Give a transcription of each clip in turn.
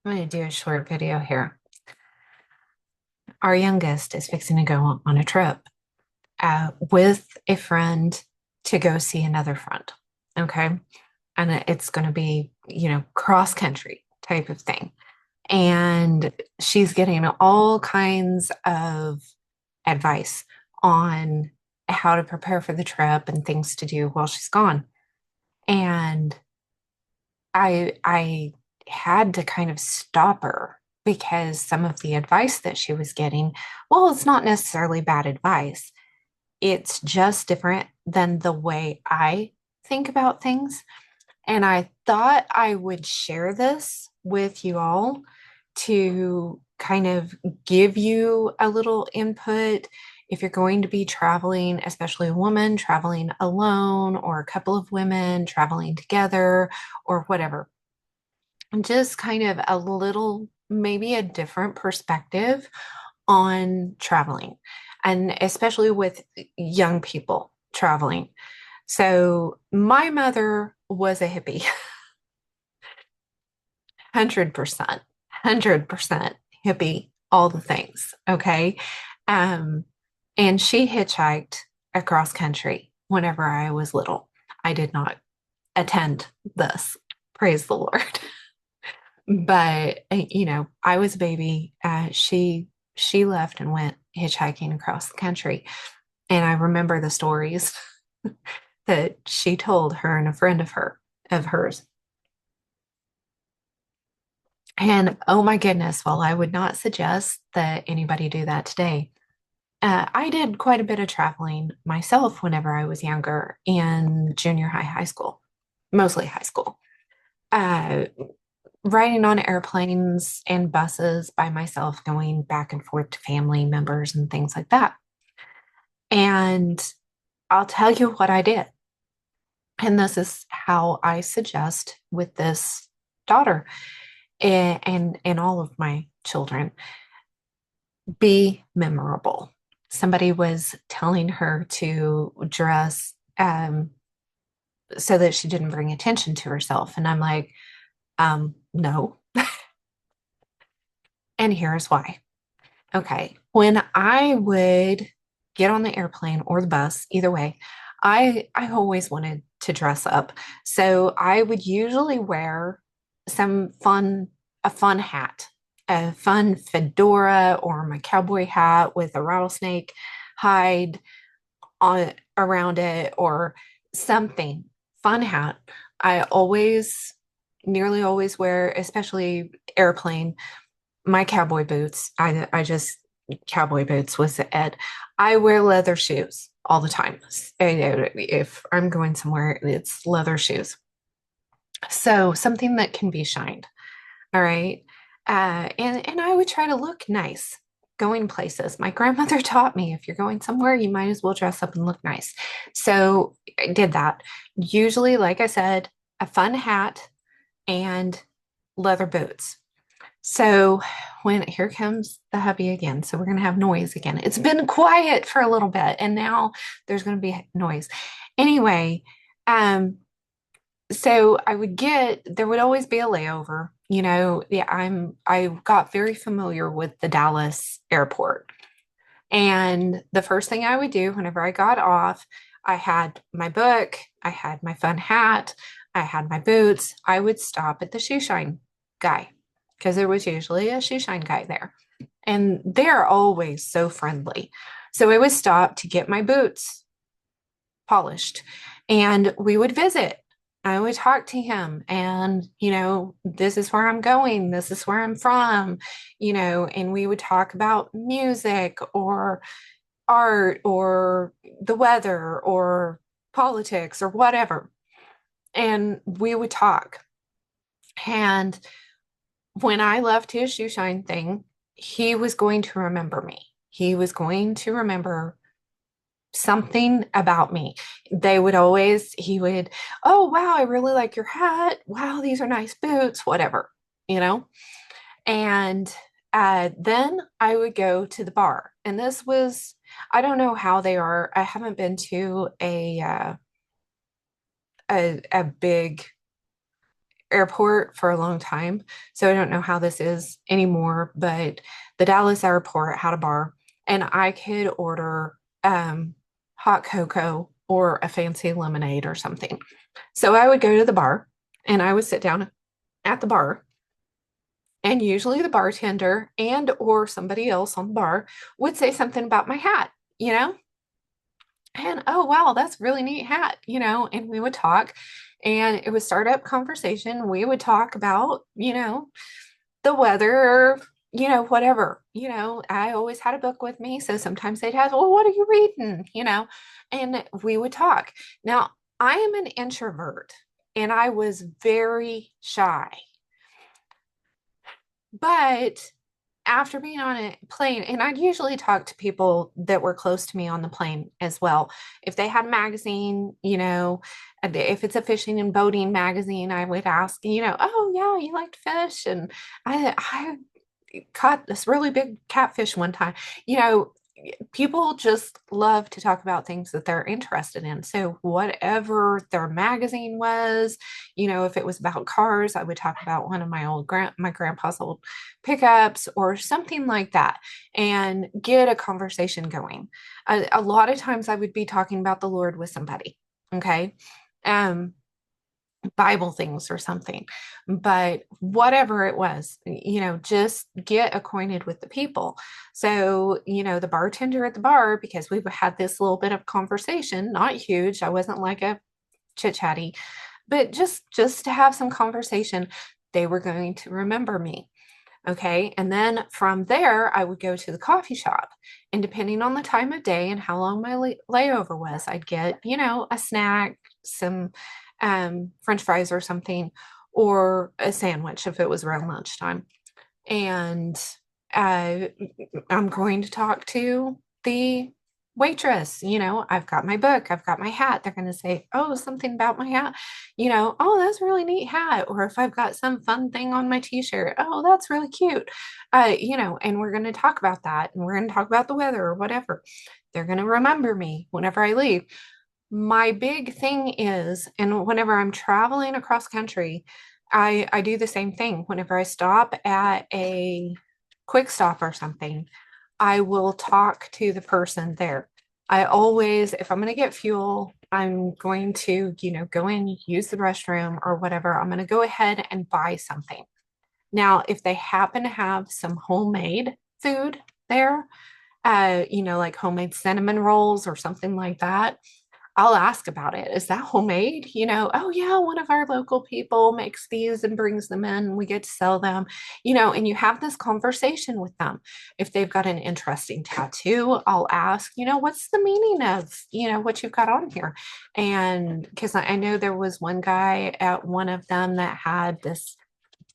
I'm going to do a short video here. Our youngest is fixing to go on a trip with a friend to go see another friend. Okay. And it's going to be, cross country type of thing. And she's getting all kinds of advice on how to prepare for the trip and things to do while she's gone. And I had to kind of stop her because some of the advice that she was getting, well, it's not necessarily bad advice. It's just different than the way I think about things. And I thought I would share this with you all to kind of give you a little input if you're going to be traveling, especially a woman traveling alone or a couple of women traveling together or whatever. Just kind of a little, maybe a different perspective on traveling, and especially with young people traveling. So, my mother was a hippie, 100% hippie, all the things. Okay. Um, and she hitchhiked across country whenever I was little. I did not attend this, praise the Lord. But I was a baby. She left and went hitchhiking across the country, and I remember the stories that she told her and a friend of hers. And oh my goodness, while I would not suggest that anybody do that today, I did quite a bit of traveling myself whenever I was younger in junior high, high school, mostly high school. Uh, Riding on airplanes and buses by myself, going back and forth to family members and things like that. And I'll tell you what I did. And this is how I suggest with this daughter and all of my children, be memorable. Somebody was telling her to dress so that she didn't bring attention to herself. And I'm like, no. And here's why. Okay. When I would get on the airplane or the bus, either way, I always wanted to dress up. So I would usually wear a fun hat, a fun fedora or my cowboy hat with a rattlesnake hide on around it or something. Fun hat. I always nearly always wear, especially airplane, my cowboy boots. I just cowboy boots was it. I wear leather shoes all the time. If I'm going somewhere, it's leather shoes. So something that can be shined. All right. And I would try to look nice going places. My grandmother taught me if you're going somewhere, you might as well dress up and look nice. So I did that. Usually, like I said, a fun hat and leather boots. So when here comes the hubby again, so we're going to have noise again. It's been quiet for a little bit, and now there's going to be noise. Anyway, um, so there would always be a layover. Yeah, I got very familiar with the Dallas airport. And the first thing I would do whenever I got off, I had my book, I had my fun hat, I had my boots. I would stop at the shoe shine guy because there was usually a shoe shine guy there. And they're always so friendly. So I would stop to get my boots polished and we would visit. I would talk to him and, this is where I'm going, this is where I'm from, and we would talk about music or art or the weather or politics or whatever. And we would talk. And when I left his shoe shine thing, he was going to remember me. He was going to remember something about me. He would, oh, wow, I really like your hat. Wow, these are nice boots, whatever, you know? And then I would go to the bar. And this was, I don't know how they are. I haven't been to a big airport for a long time, so I don't know how this is anymore, but the Dallas airport had a bar, and I could order hot cocoa or a fancy lemonade or something. So I would go to the bar and I would sit down at the bar, and usually the bartender and or somebody else on the bar would say something about my hat, you know? And oh wow, that's a really neat hat, and we would talk and it would start up conversation. We would talk about, the weather or, whatever. I always had a book with me. So sometimes they'd ask, well, what are you reading? And we would talk. Now, I am an introvert and I was very shy. But after being on a plane, and I'd usually talk to people that were close to me on the plane as well. If they had a magazine, if it's a fishing and boating magazine, I would ask, oh yeah, you like to fish? And I caught this really big catfish one time. You know, People just love to talk about things that they're interested in. So whatever their magazine was, if it was about cars, I would talk about one of my grandpa's old pickups or something like that and get a conversation going. A lot of times I would be talking about the Lord with somebody. Okay. Um, Bible things or something. But whatever it was, just get acquainted with the people. So, the bartender at the bar, because we had this little bit of conversation, not huge. I wasn't like a chit chatty, but just to have some conversation, they were going to remember me. Okay. And then from there, I would go to the coffee shop. And depending on the time of day and how long my layover was, I'd get, a snack, some French fries or something, or a sandwich if it was around lunchtime. And uh, I'm going to talk to the waitress. I've got my book, I've got my hat. They're going to say, oh, something about my hat. Oh, that's a really neat hat. Or if I've got some fun thing on my t-shirt, oh, that's really cute. And we're going to talk about that, and we're going to talk about the weather or whatever. They're going to remember me whenever I leave. My big thing is, and whenever I'm traveling across country, I do the same thing. Whenever I stop at a quick stop or something, I will talk to the person there. I always, if I'm going to get fuel, I'm going to, go in, use the restroom or whatever. I'm going to go ahead and buy something. Now, if they happen to have some homemade food there, like homemade cinnamon rolls or something like that, I'll ask about it. Is that homemade? Oh yeah, one of our local people makes these and brings them in. We get to sell them, and you have this conversation with them. If they've got an interesting tattoo, I'll ask, what's the meaning of, what you've got on here? And because I know there was one guy at one of them that had this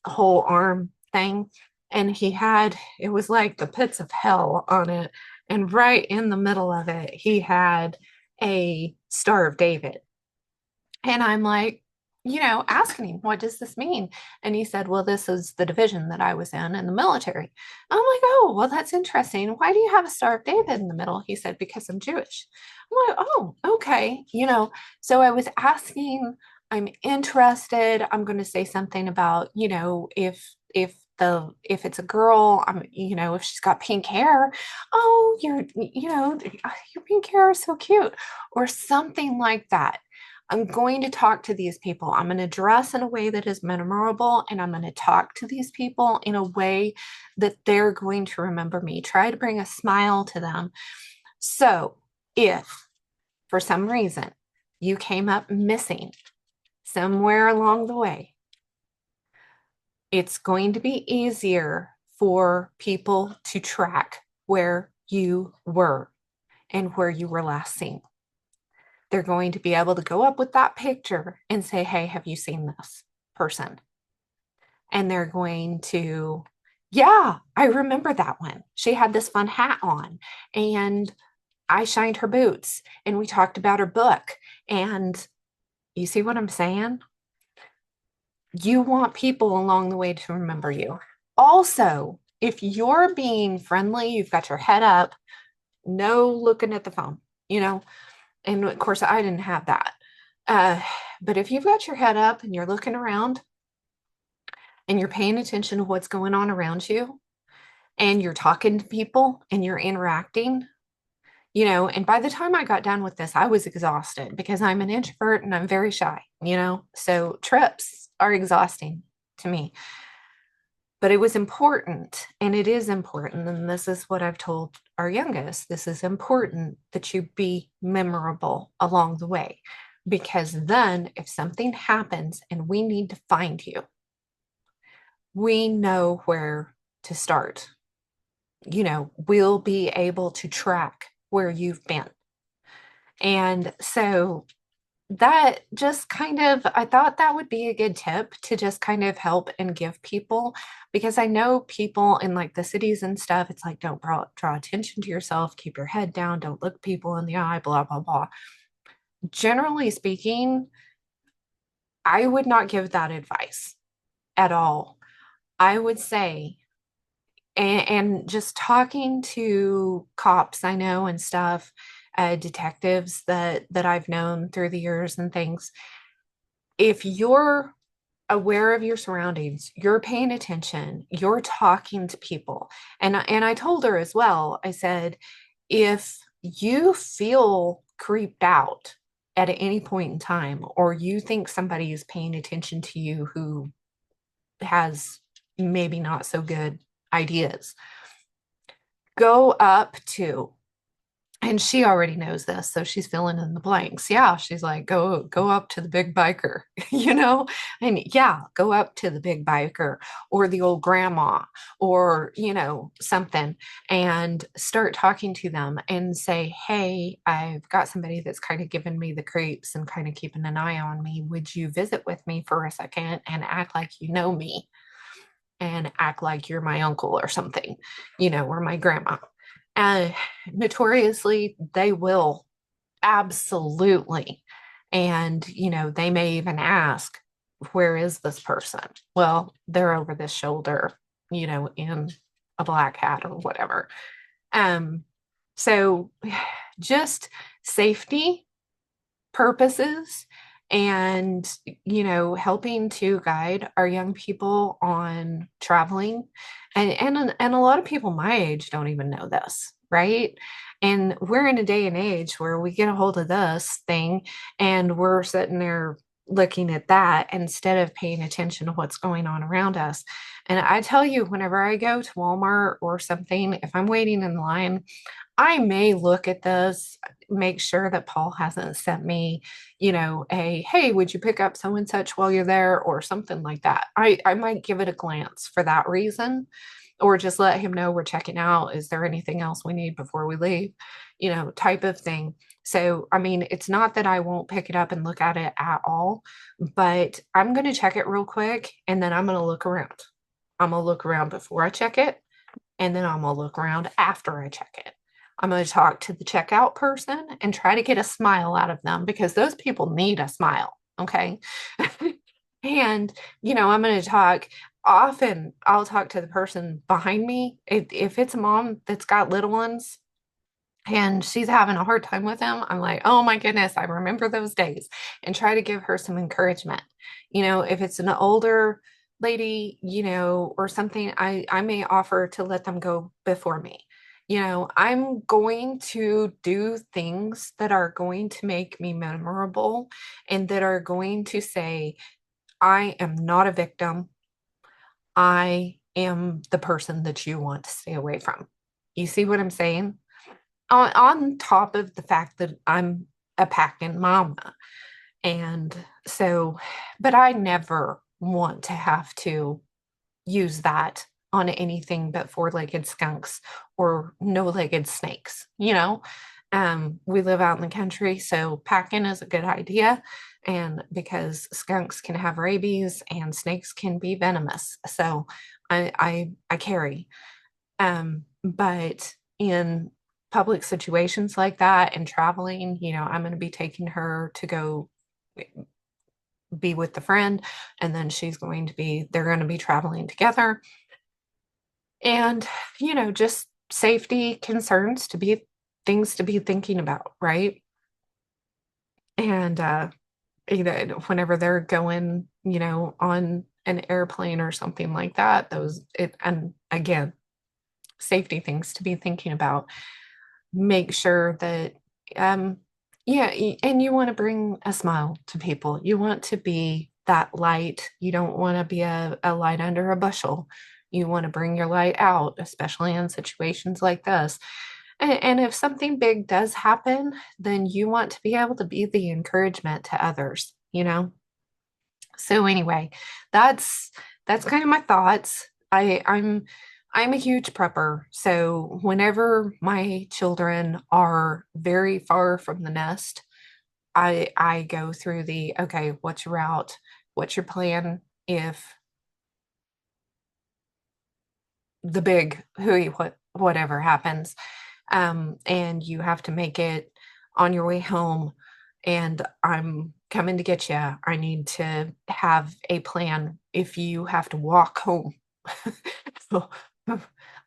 whole arm thing, and it was like the pits of hell on it. And right in the middle of it, he had a Star of David. And I'm like, asking him, what does this mean? And he said, well, this is the division that I was in the military. I'm like, oh, well, that's interesting. Why do you have a Star of David in the middle? He said, because I'm Jewish. I'm like, oh, okay. So I was asking, I'm interested. I'm going to say something about, if it's a girl, if she's got pink hair, oh, your pink hair is so cute, or something like that. I'm going to talk to these people. I'm going to dress in a way that is memorable, and I'm going to talk to these people in a way that they're going to remember me. Try to bring a smile to them. So if for some reason you came up missing somewhere along the way, it's going to be easier for people to track where you were and where you were last seen. They're going to be able to go up with that picture and say, hey, have you seen this person? And they're going to, yeah, I remember that one. She had this fun hat on, and I shined her boots, and we talked about her book. And you see what I'm saying? You want people along the way to remember you. Also, if you're being friendly, you've got your head up, no looking at the phone, and of course, I didn't have that. But if you've got your head up and you're looking around, and you're paying attention to what's going on around you and you're talking to people and you're interacting, and by the time I got done with this, I was exhausted because I'm an introvert and I'm very shy, so trips are exhausting to me. But it was important, and it is important. And this is what I've told our youngest, this is important that you be memorable along the way, because then if something happens and we need to find you, we know where to start. We'll be able to track where you've been. And so that just kind of, I thought that would be a good tip to just kind of help and give people, because I know people in like the cities and stuff, it's like, don't draw attention to yourself, keep your head down, don't look people in the eye, blah, blah, blah. Generally speaking, I would not give that advice at all. I would say, and just talking to cops I know and stuff, detectives that I've known through the years and things, if you're aware of your surroundings, you're paying attention, you're talking to people. And I told her as well, I said, if you feel creeped out at any point in time, or you think somebody is paying attention to you who has maybe not so good ideas, go up to, and she already knows this, so she's filling in the blanks. Yeah, she's like, go up to the big biker, and yeah, go up to the big biker or the old grandma, or something, and start talking to them and say, hey, I've got somebody that's kind of giving me the creeps and kind of keeping an eye on me. Would you visit with me for a second and act like you know me, and act like you're my uncle or something, or my grandma? And notoriously, they will, absolutely. And, they may even ask, where is this person? Well, they're over this shoulder, in a black hat or whatever. Um, so just safety purposes, and helping to guide our young people on traveling, and a lot of people my age don't even know this, right? And we're in a day and age where we get a hold of this thing and we're sitting there looking at that instead of paying attention to what's going on around us. And I tell you, whenever I go to Walmart or something, if I'm waiting in line, I may look at this, make sure that Paul hasn't sent me, a, hey, would you pick up so and such while you're there, or something like that. I might give it a glance for that reason, or just let him know we're checking out. Is there anything else we need before we leave? Type of thing. So, I mean, it's not that I won't pick it up and look at it at all, but I'm going to check it real quick and then I'm going to look around. I'm going to look around before I check it, and then I'm going to look around after I check it. I'm going to talk to the checkout person and try to get a smile out of them, because those people need a smile. Okay. And, I'm going to talk, often I'll talk to the person behind me. If it's a mom that's got little ones and she's having a hard time with them, I'm like, oh my goodness, I remember those days, and try to give her some encouragement. If it's an older lady, or something, I may offer to let them go before me. I'm going to do things that are going to make me memorable and that are going to say, I am not a victim. I am the person that you want to stay away from. You see what I'm saying? On top of the fact that I'm a packing mama. And so, but I never want to have to use that on anything but four-legged skunks or no-legged snakes. We live out in the country, so packing is a good idea. And because skunks can have rabies and snakes can be venomous, so I carry. But in public situations like that and traveling, I'm going to be taking her to go be with the friend, and then they're going to be traveling together. And, just safety concerns to be things to be thinking about, right? And, whenever they're going, on an airplane or something like that, and again, safety things to be thinking about. Make sure that, um, yeah, and you want to bring a smile to people. You want to be that light. You don't want to be a light under a bushel. You want to bring your light out, especially in situations like this. And if something big does happen, then you want to be able to be the encouragement to others, you know? So anyway, that's that's kind of my thoughts. I'm a huge prepper. So whenever my children are very far from the nest, I go through the, okay, what's your route? What's your plan if the big hooey whatever happens? And you have to make it on your way home, and I'm coming to get you. I need to have a plan if you have to walk home. So,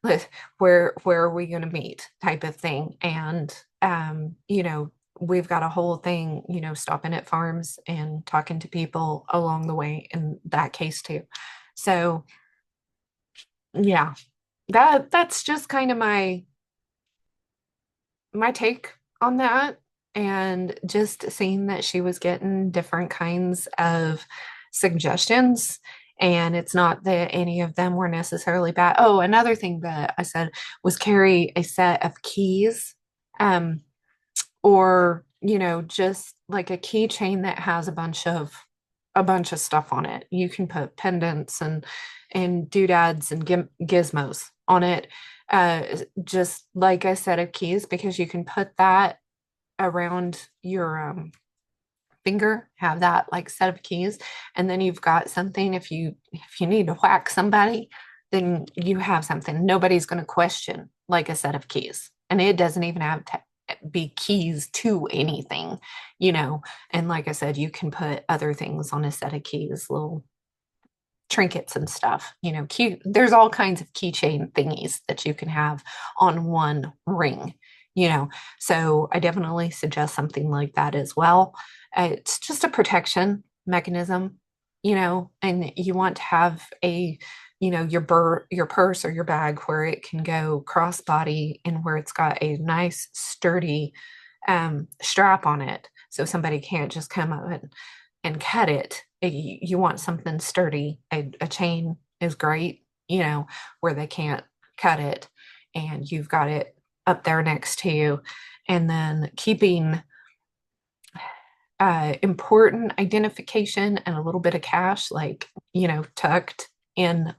where are we going to meet type of thing. And we've got a whole thing, stopping at farms and talking to people along the way in that case too. So yeah, that's just kind of my take on that. And just seeing that she was getting different kinds of suggestions, and it's not that any of them were necessarily bad. Oh, another thing that I said was carry a set of keys, um or just like a keychain that has a bunch of stuff on it. You can put pendants and doodads and gizmos on it, just like I said, of keys, because you can put that around your finger, have that like set of keys, and then you've got something. If you need to whack somebody, then you have something. Nobody's going to question like a set of keys, and it doesn't even have to be keys to anything, you know. And like I said, you can put other things on a set of keys, little trinkets and stuff, there's all kinds of keychain thingies that you can have on one ring, you know. So I definitely suggest something like that as well. It's just a protection mechanism, and you want to have your purse or your bag where it can go crossbody, and where it's got a nice sturdy strap on it, so somebody can't just come up and cut it. You want something sturdy. A chain is great, where they can't cut it, and you've got it up there next to you. And then keeping important identification and a little bit of cash, like, tucked in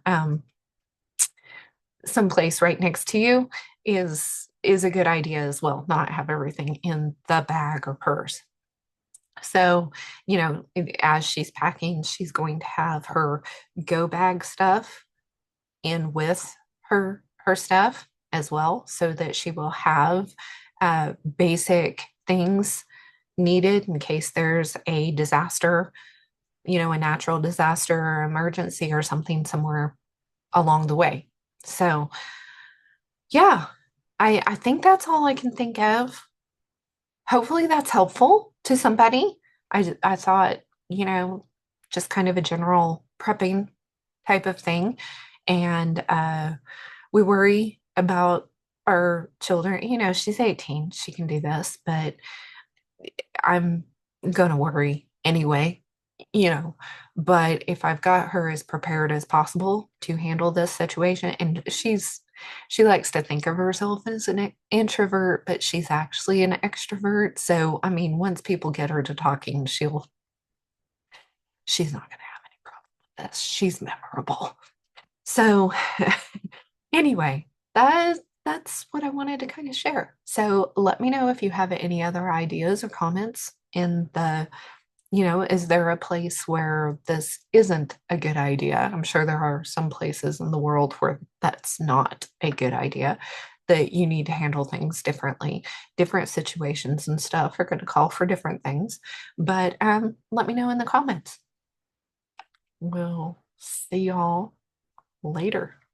someplace right next to you is a good idea as well. Not have everything in the bag or purse. So, as she's packing, she's going to have her go bag stuff in with her stuff as well, so that she will have basic things needed in case there's a disaster, a natural disaster or emergency or something somewhere along the way. So, yeah, I think that's all I can think of. Hopefully that's helpful to somebody. I thought, you know, just kind of a general prepping type of thing. And we worry about our children. She's 18, she can do this, but I'm gonna worry anyway, you know. But if I've got her as prepared as possible to handle this situation, and she likes to think of herself as an introvert, but she's actually an extrovert. So, I mean, once people get her to talking, she's not gonna have any problem with this. She's memorable. So, anyway, that's what I wanted to kind of share. So let me know if you have any other ideas or comments in the, is there a place where this isn't a good idea? I'm sure there are some places in the world where that's not a good idea, that you need to handle things differently. Different situations and stuff are going to call for different things. But let me know in the comments. We'll see y'all later.